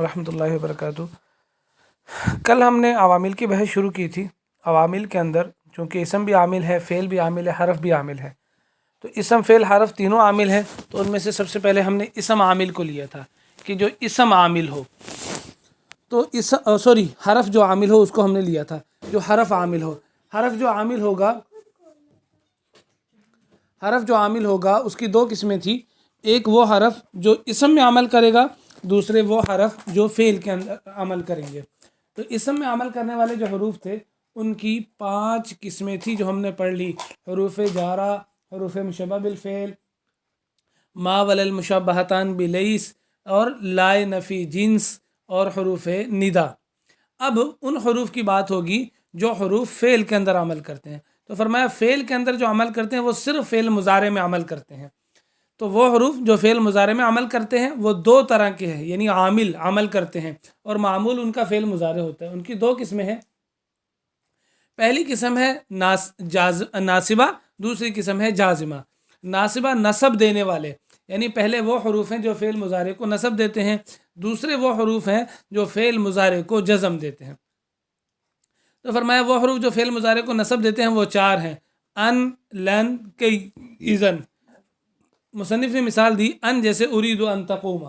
ورحمۃ اللہ وبرکاتہ۔ کل ہم نے عوامل کی بحث شروع کی تھی۔ عوامل کے اندر چونکہ اسم بھی عامل ہے، فعل بھی عامل ہے، حرف بھی عامل ہے، تو اسم فعل حرف تینوں عامل ہیں، تو ان میں سے سب سے پہلے ہم نے اسم عامل کو لیا تھا کہ جو اسم عامل ہو، تو حرف جو عامل ہو اس کو ہم نے لیا تھا، جو حرف عامل ہو۔ حرف جو عامل ہوگا اس کی دو قسمیں تھیں، ایک وہ حرف جو اسم میں عمل کرے گا، دوسرے وہ حرف جو فعل کے اندر عمل کریں گے۔ تو اسم میں عمل کرنے والے جو حروف تھے ان کی 5 قسمیں تھیں جو ہم نے پڑھ لی: حروف جارہ، حروف مشبہ بالفعل، ما وللمشبہتان بلیس، اور لائے نفی جنس، اور حروف ندا۔ اب ان حروف کی بات ہوگی جو حروف فعل کے اندر عمل کرتے ہیں۔ تو فرمایا فعل کے اندر جو عمل کرتے ہیں وہ صرف فعل مضارع میں عمل کرتے ہیں۔ تو وہ حروف جو فعل مضارع میں عمل کرتے ہیں وہ 2 طرح کے ہیں، یعنی عامل عمل کرتے ہیں اور معمول ان کا فعل مضارع ہوتا ہے۔ ان کی 2 قسمیں ہیں، پہلی قسم ہے ناصبہ، دوسری قسم ہے جازمہ۔ ناصبہ نصب دینے والے، یعنی پہلے وہ حروف ہیں جو فعل مضارع کو نصب دیتے ہیں، دوسرے وہ حروف ہیں جو فعل مضارع کو جزم دیتے ہیں۔ تو فرمایا وہ حروف جو فعل مضارع کو نصب دیتے ہیں وہ 4 ہیں: ان، لن، کی، اذن۔ مصنف نے مثال دی ان، جیسے اريد ان تقوم،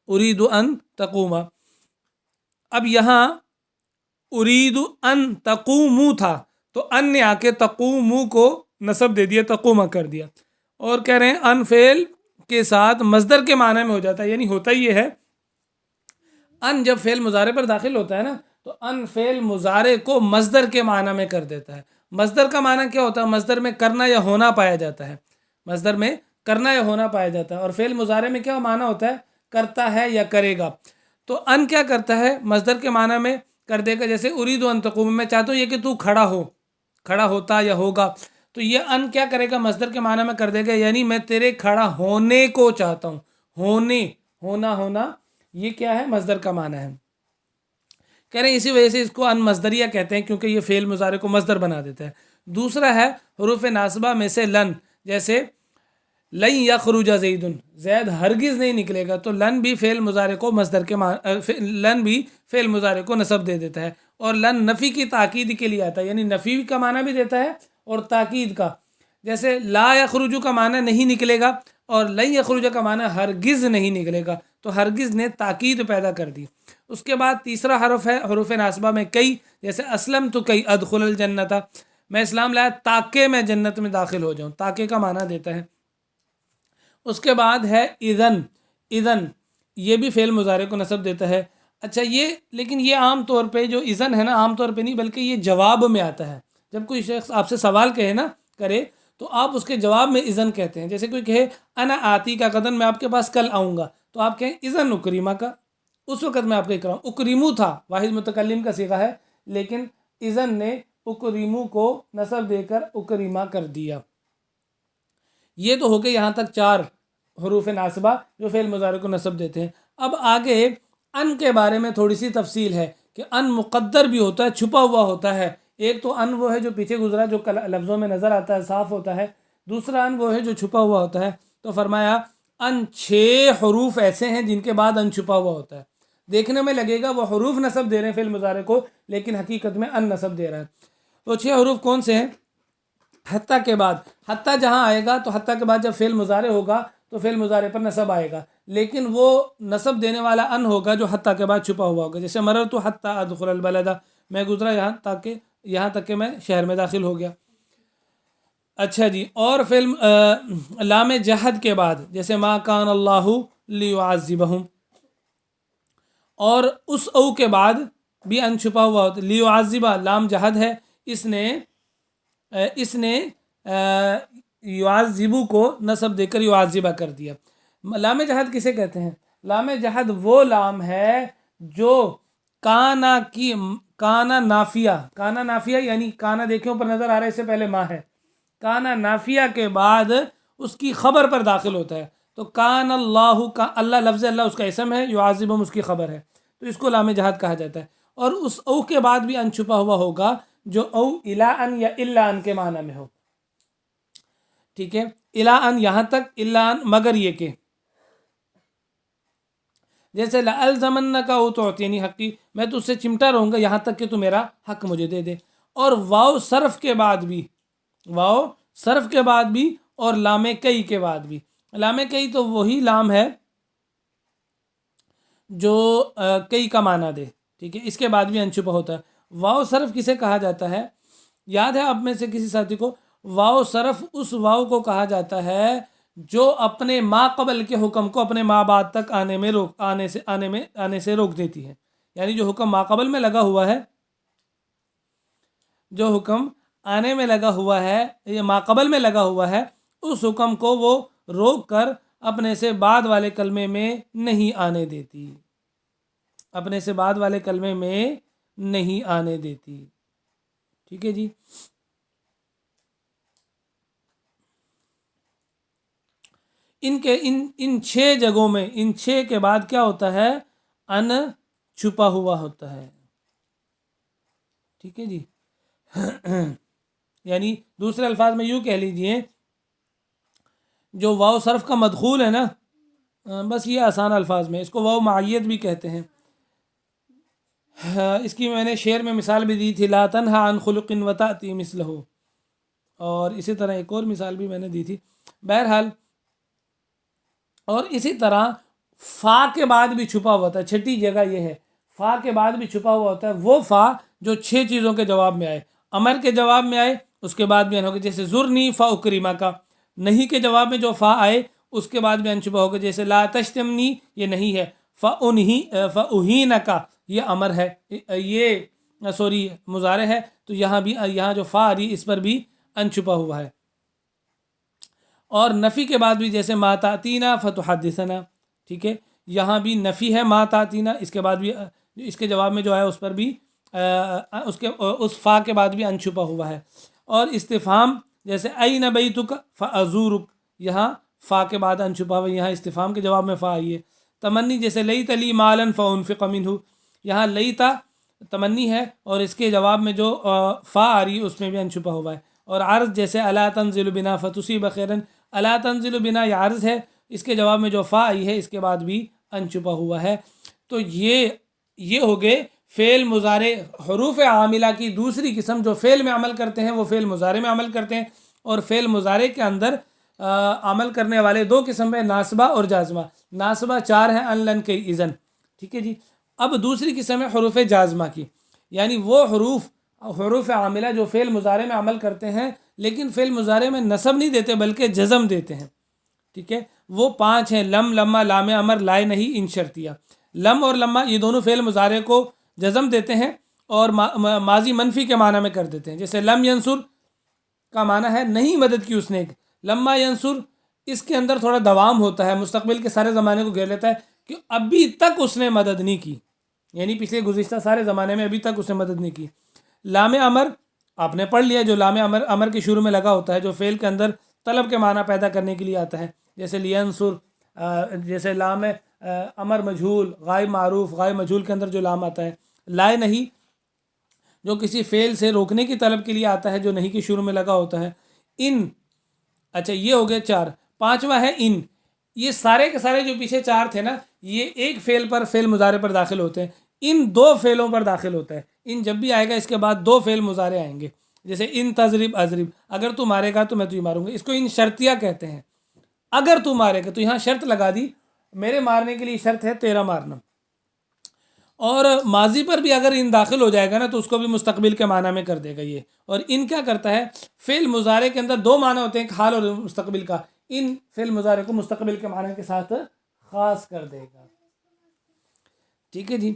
اريد ان تقوم۔ اب یہاں اريد ان تقوم تھا تو ان نے آ کے تقوم کو نصب دے دیا، تقوم کر دیا، اور کہہ رہے ہیں ان فعل کے ساتھ مصدر کے معنی میں ہو جاتا ہے۔ یعنی ہوتا یہ ہے، ان جب فعل مضارع پر داخل ہوتا ہے نا تو ان فعل مضارع کو مصدر کے معنی میں کر دیتا ہے۔ مصدر کا معنی کیا ہوتا ہے؟ مصدر میں کرنا یا ہونا پایا جاتا ہے، مصدر میں کرنا یا ہونا پایا جاتا ہے، اور فعل مضارع میں کیا معنی ہوتا ہے؟ کرتا ہے یا کرے گا۔ تو ان کیا کرتا ہے؟ مصدر کے معنی میں کر دے گا، جیسے اريد ان تقوم، میں چاہتا ہوں یہ کہ تو کھڑا ہو، کھڑا ہوتا یا ہوگا، تو یہ ان کیا کرے گا؟ مصدر کے معنی میں کر دے گا، یعنی میں تیرے کھڑا ہونے کو چاہتا ہوں۔ ہونا یہ کیا ہے؟ مصدر کا معنی ہے۔ کہہ رہے ہیں اسی وجہ سے اس کو ان مصدریہ کہتے ہیں، کیونکہ یہ فعل مضارع کو مصدر بنا دیتا ہے۔ دوسرا ہے حروف ناصبہ میں سے لن، جیسے لن یخرج زید، زید ہرگز نہیں نکلے گا، تو لن بھی فعل مضارع کو لن بھی فعل مضارع کو نصب دے دیتا ہے، اور لن نفی کی تاکید کے لیے آتا ہے، یعنی نفی کا معنی بھی دیتا ہے اور تاکید کا۔ جیسے لا یخرج کا معنی نہیں نکلے گا، اور لن یخرج کا معنی ہرگز نہیں نکلے گا، تو ہرگز نے تاکید پیدا کر دی۔ اس کے بعد تیسرا حرف ہے حروف ناصبہ میں کئی، جیسے اسلمت کئی ادخل الجنت، میں اسلام لایا تاکہ میں جنت میں داخل ہو جاؤں، تاکہ کا معنی دیتا ہے۔ اس کے بعد ہے اذن، یہ بھی فعل مضارع کو نصب دیتا ہے۔ اچھا، لیکن یہ عام طور پہ جو اذن ہے نا، عام طور پہ نہیں بلکہ یہ جواب میں آتا ہے۔ جب کوئی شخص آپ سے سوال کرے تو آپ اس کے جواب میں اذن کہتے ہیں۔ جیسے کوئی کہے انا آتی کا غدن، میں آپ کے پاس کل آؤں گا، تو آپ کہیں اذن اکریمہ کا، اس وقت میں آپ کو اکرام، اکریمو تھا واحد متکلم کا صیغہ ہے، لیکن اذن نے اکریمو کو نصب دے کر اکریمہ کر دیا۔ یہ تو ہو گئے یہاں تک 4 حروف ناصبہ جو فعل مضارع کو نصب دیتے ہیں۔ اب آگے ان کے بارے میں تھوڑی سی تفصیل ہے کہ ان مقدر بھی ہوتا ہے، چھپا ہوا ہوتا ہے۔ ایک تو ان وہ ہے جو پیچھے گزرا، جو لفظوں میں نظر آتا ہے، صاف ہوتا ہے۔ دوسرا ان وہ ہے جو چھپا ہوا ہوتا ہے۔ تو فرمایا ان 6 حروف ایسے ہیں جن کے بعد ان چھپا ہوا ہوتا ہے۔ دیکھنے میں لگے گا وہ حروف نصب دے رہے ہیں فعل مضارع کو، لیکن حقیقت میں ان نصب دے رہا ہے۔ وہ 6 حروف کون سے ہیں؟ حتیٰ کے بعد، حتیٰ جہاں آئے گا تو حتیٰ کے بعد جب فعل مضارع ہوگا تو فعل مضارع پر نصب آئے گا، لیکن وہ نصب دینے والا ان ہوگا جو حتیٰ کے بعد چھپا ہوا ہوگا۔ جیسے مررت حتیٰ ادخل البلد، میں گزرا یہاں تک کہ میں شہر میں داخل ہو گیا۔ اچھا جی، اور فعل لام جہد کے بعد، جیسے ما کان اللہ لیعذبہم، اور اس او کے بعد بھی ان چھپا ہوا ہوتا ہے۔ لیعذبہ لام جہد ہے، اس نے یعذبو کو نصب دے کر یعذبہ کر دیا۔ لام جہد کسے کہتے ہیں؟ لام جہد وہ لام ہے جو کانا نافیہ یعنی کانا دیکھیں اوپر نظر آ رہا ہے، اس سے پہلے ما ہے، کانا نافیہ کے بعد اس کی خبر پر داخل ہوتا ہے۔ تو کان اللہ کا، اللہ لفظ اللہ اس کا اسم ہے، یعذبہم اس کی خبر ہے، تو اس کو لام جہد کہا جاتا ہے۔ اور اس او کے بعد بھی ان چھپا ہوا ہوگا جو او الا ان یا الا ان کے معنی میں ہو۔ ٹھیک ہے، الا ان یہاں تک، الا ان مگر یہ کہ، جیسے لألزمنک او تعطینی حقی، میں تجھ سے چمٹا رہوں گا یہاں تک کہ تو میرا حق مجھے دے دے. اور واو صرف کے بعد بھی، واو صرف کے بعد بھی اور لام کئی کے بعد بھی. لام کئی تو وہی لام ہے جو کئی کا معنی دے، ٹھیک ہے، اس کے بعد بھی انچپا ہوتا ہے. واو صرف کسے کہا جاتا ہے؟ یاد ہے آپ میں سے کسی ساتھی کو؟ واو صرف اس واو کو کہا جاتا ہے جو اپنے ما قبل کے حکم کو اپنے ما بعد تک آنے سے روک دیتی ہے. یعنی جو حکم ما قبل میں لگا ہوا ہے، جو حکم آنے میں لگا ہوا ہے یا ما قبل میں لگا ہوا ہے، اس حکم کو وہ روک کر اپنے سے بعد والے کلمے میں نہیں آنے دیتی، اپنے سے بعد والے کلمے میں نہیں آنے دیتی. ٹھیک ہے جی. ان 6 جگہوں میں، ان 6 کے بعد کیا ہوتا ہے؟ ان چھپا ہوا ہوتا ہے. ٹھیک ہے جی. یعنی دوسرے الفاظ میں یوں کہہ لیجئے، جو واو صرف کا مدخول ہے نا، بس یہ آسان الفاظ میں اس کو واو معید بھی کہتے ہیں. اس کی میں نے شعر میں مثال بھی دی تھی، لا تنہا عن خلق وتأتی مثلہ، اور اسی طرح ایک اور مثال بھی میں نے دی تھی. بہرحال، اور اسی طرح فا کے بعد بھی چھپا ہوا ہوتا ہے. 6ٹھی جگہ یہ ہے، فا کے بعد بھی چھپا ہوا ہوتا ہے وہ فا جو 6 چیزوں کے جواب میں آئے. امر کے جواب میں آئے، اس کے بعد بھی ان ہوگا، جیسے زرنی فا اکریما کا. نہیں کے جواب میں جو فا آئے اس کے بعد بھی ان چھپا ہوگا، جیسے لا تشتمنی، یہ نہیں ہے. فأہینک، یہ امر ہے، یہ سوری مضارع ہے، تو یہاں جو فا آ رہی اس پر بھی ان چھپا ہوا ہے. اور نفی کے بعد بھی جیسے ما تأتینا فتحدثنا، ٹھیک ہے، یہاں بھی نفی ہے ما تأتینا، اس کے بعد بھی اس کے جواب میں جو ہے اس پر بھی اس فا کے بعد بھی ان چھپا ہوا ہے. اور استفہام جیسے این بیتک فازورک، یہاں فا کے بعد ان چھپا ہوا ہے، یہاں استفہام کے جواب میں فا آئی ہے. تمنی جیسے لیت لی مالا فانفق منہ، یہاں لیتا تمنی ہے اور اس کے جواب میں جو فا آ رہی ہے اس میں بھی ان چھپا ہوا ہے. اور عرض جیسے الا تنزل بنا فتصیب خیرا، الا تنزل بنا یہ عرض ہے، اس کے جواب میں جو فا آئی ہے اس کے بعد بھی ان چھپا ہوا ہے. تو یہ ہو گئے فعل مضارع حروف عاملہ کی دوسری قسم. جو فعل میں عمل کرتے ہیں وہ فعل مضارع میں عمل کرتے ہیں، اور فعل مضارع کے اندر عمل کرنے والے 2 قسم ہیں، ناصبہ اور جازمہ. ناصبہ 4 ہیں، ان لن کے اذن. ٹھیک ہے جی. اب دوسری قسم ہے حروف جازمہ کی، یعنی وہ حروف عاملہ جو فعل مضارع میں عمل کرتے ہیں لیکن فعل مضارع میں نصب نہیں دیتے بلکہ جزم دیتے ہیں. ٹھیک ہے، وہ 5 ہیں، لم، لما، لام امر، لائے نہیں، ان شرطیہ. لم اور لما یہ دونوں فعل مضارع کو جزم دیتے ہیں اور ماضی منفی کے معنی میں کر دیتے ہیں. جیسے لم ینصر کا معنی ہے نہیں مدد کی اس نے. لما ینصر اس کے اندر تھوڑا دوام ہوتا ہے، مستقبل کے سارے زمانے کو گھیر لیتا ہے کہ ابھی تک اس نے مدد نہیں کی، یعنی پچھلے گزشتہ سارے زمانے میں ابھی تک اس نے مدد نہیں کی. لام امر آپ نے پڑھ لیا، جو لام امر کے شروع میں لگا ہوتا ہے، جو فعل کے اندر طلب کے معنی پیدا کرنے کے لیے آتا ہے. جیسے لینصر، جیسے لام امر مجہول، غائب معروف، غائب مجہول کے اندر جو لام آتا ہے. لائے نہیں جو کسی فعل سے روکنے کی طلب کے لیے آتا ہے، جو نہیں کے شروع میں لگا ہوتا ہے. ان، اچھا یہ ہو گئے 4. 5واں ہے ان. یہ سارے کے سارے جو پیچھے 4 تھے نا، یہ ایک فعل پر، فعل مضارع پر داخل ہوتے ہیں. ان 2 فعلوں پر داخل ہوتا ہے. ان جب بھی آئے گا اس کے بعد 2 فعل مضارع آئیں گے. جیسے ان تضرب اضرب، اگر تو مارے گا تو میں تجھے ماروں گا. اس کو ان شرطیہ کہتے ہیں. اگر تو مارے گا، تو یہاں شرط لگا دی، میرے مارنے کے لیے شرط ہے تیرا مارنا. اور ماضی پر بھی اگر ان داخل ہو جائے گا نا تو اس کو بھی مستقبل کے معنی میں کر دے گا یہ. اور ان کیا کرتا ہے، فعل مضارع کے اندر 2 معنی ہوتے ہیں، حال اور مستقبل کا. ان فعل مضارع کو مستقبل کے معنی کے ساتھ خاص کر دے گا. ٹھیک ہے جی.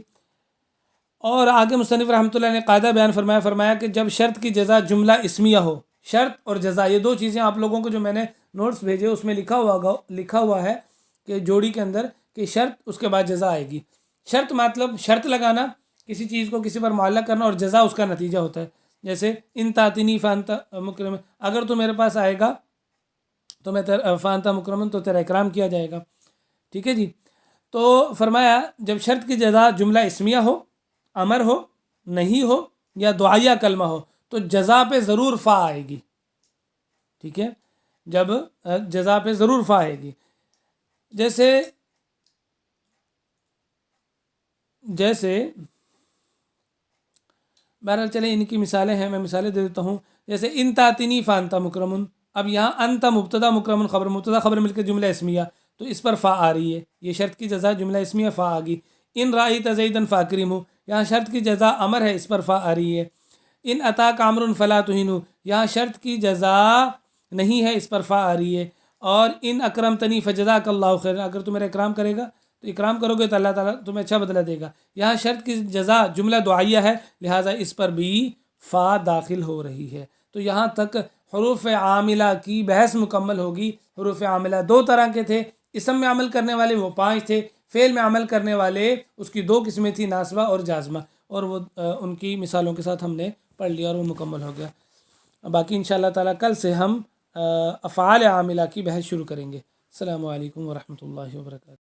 اور آگے مصنف رحمۃ اللہ نے قاعدہ بیان فرمایا کہ جب شرط کی جزا جملہ اسمیہ ہو، شرط اور جزا یہ 2 چیزیں آپ لوگوں کو جو میں نے نوٹس بھیجے اس میں لکھا ہوا ہے کہ جوڑی کے اندر کہ شرط اس کے بعد جزا آئے گی. شرط مطلب شرط لگانا، کسی چیز کو کسی پر معلق کرنا، اور جزا اس کا نتیجہ ہوتا ہے. جیسے ان تاتینی فانتا مکرم، اگر تو میرے پاس آئے گا تو میں فانتا مکرمن، تو تیرا اکرام کیا جائے گا. ٹھیک ہے جی. تو فرمایا جب شرط کی جزا جملہ اسمیہ ہو، امر ہو، نہیں ہو، یا دعائیہ کلمہ ہو، تو جزا پہ ضرور فا آئے گی. ٹھیک ہے، جب جزا پہ ضرور فا آئے گی. جیسے جیسے بہرحال چلیں ان کی مثالیں ہیں، میں مثالیں دے دیتا ہوں. جیسے ان تاتنی فانتا مکرمن. اب یہاں انت مبتدا مکرمن خبر، مبتدا خبر مل کے جملہ اسمیہ، تو اس پر فا آ رہی ہے، یہ شرط کی جزا جملہ اسمیہ فا آ گئی. ان رأیت زیدن فاکرمہ، یہاں شرط کی جزا امر ہے، اس پر فا آ رہی ہے. ان اتاک عمرو فلا تہنوا، یہاں شرط کی جزا نہیں ہے، اس پر فا آ رہی ہے. اور ان اکرمتنی فجزاک اللہ خیر، اگر تم میرا اکرام کرے گا تو اکرام کرو گے تو اللہ تعالیٰ تمہیں اچھا بدلہ دے گا. یہاں شرط کی جزا جملہ دعائیہ ہے، لہٰذا اس پر بھی فا داخل ہو رہی ہے. تو یہاں تک حروف عاملہ کی بحث مکمل ہوگی. حروف عاملہ دو طرح کے تھے، اسم میں عمل کرنے والے وہ 5 تھے، فعل میں عمل کرنے والے اس کی 2 قسمیں تھیں، ناصبہ اور جازمہ، اور وہ ان کی مثالوں کے ساتھ ہم نے پڑھ لیا اور وہ مکمل ہو گیا. باقی انشاءاللہ تعالیٰ کل سے ہم افعال عاملہ کی بحث شروع کریں گے. السلام علیکم ورحمۃ اللہ وبرکاتہ.